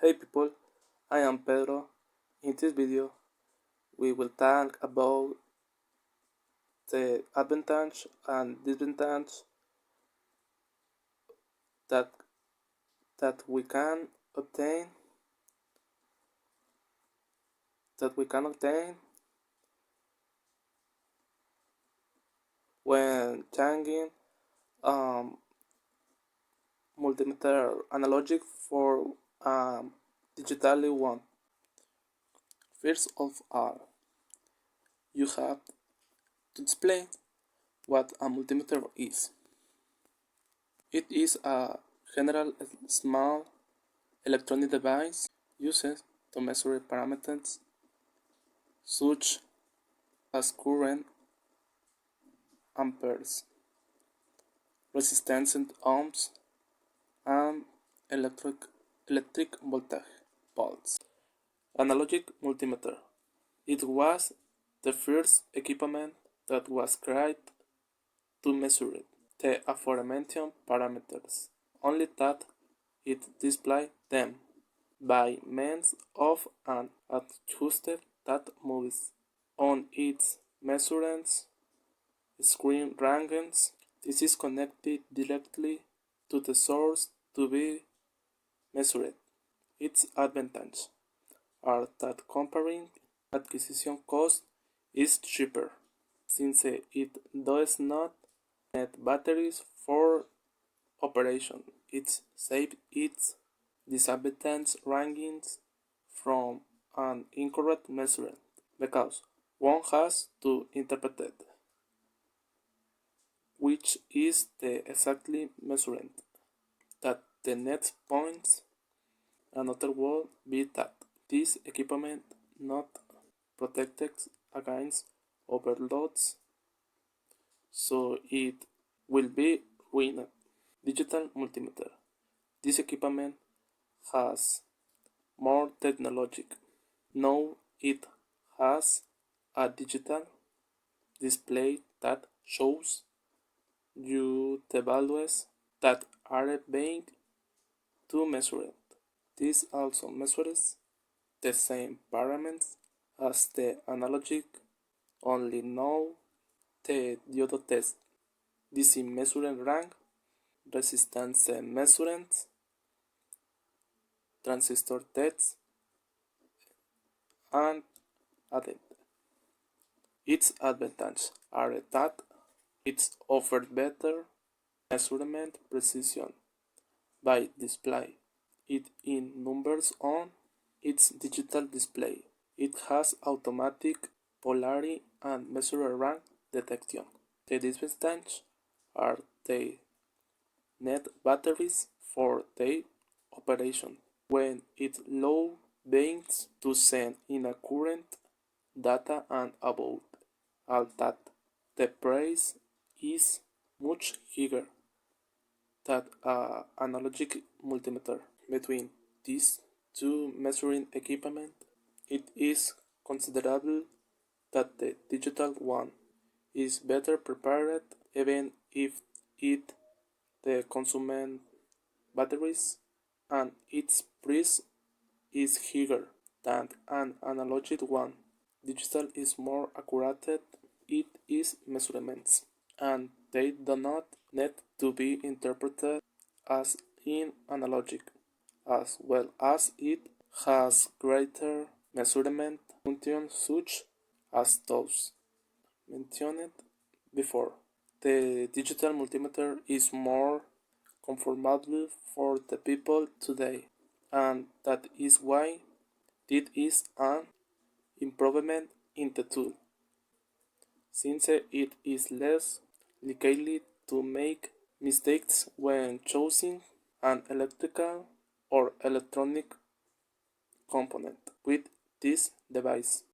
Hey people, I am Pedro. In this video, we will talk about the advantage and disadvantage that that we can obtain when changing um, multimeter analogic for digitally one. First of all, you have to explain what a multimeter is. It is a general small electronic device used to measure parameters such as current, amperes, resistance in ohms, and electric voltage volts. Analogic multimeter. It was the first equipment that was created to measure the aforementioned parameters, only that it displayed them by means of an adjuster that moves on its measurements screen ranges. This is connected directly to the source to be measured. Its advantages are that comparing acquisition cost is cheaper, since it does not need batteries for operation. It saves its disadvantage rankings from an incorrect measurement, because one has to interpret it, which is the exactly measurement that the net points. Another would be that this equipment not protected against overloads, so it will be ruined. Digital multimeter. This equipment has more technology. Now it has a digital display that shows you the values that are being to measure. This also measures the same parameters as the analogic, only now the diodo test, DC measuring rank, resistance measurement, transistor tests, and added. Its advantages are that it offers better measurement precision by display it in numbers on its digital display. It has automatic polarity and measure rank detection. The disadvantages are the net batteries for their operation. When it low bands to send in a current data and about all that the price is much higher than an analogic multimeter. Between these two measuring equipment, it is considerable that the digital one is better prepared, even if it the consumes batteries and its price is higher than an analogic one. Digital is more accurate in its measurements, and they do not need to be interpreted as in analogic, as well as it has greater measurement functions such as those mentioned before. The digital multimeter is more conformable for the people today, and that is why it is an improvement in the tool, since it is less likely to make mistakes when choosing an electrical or electronic component with this device.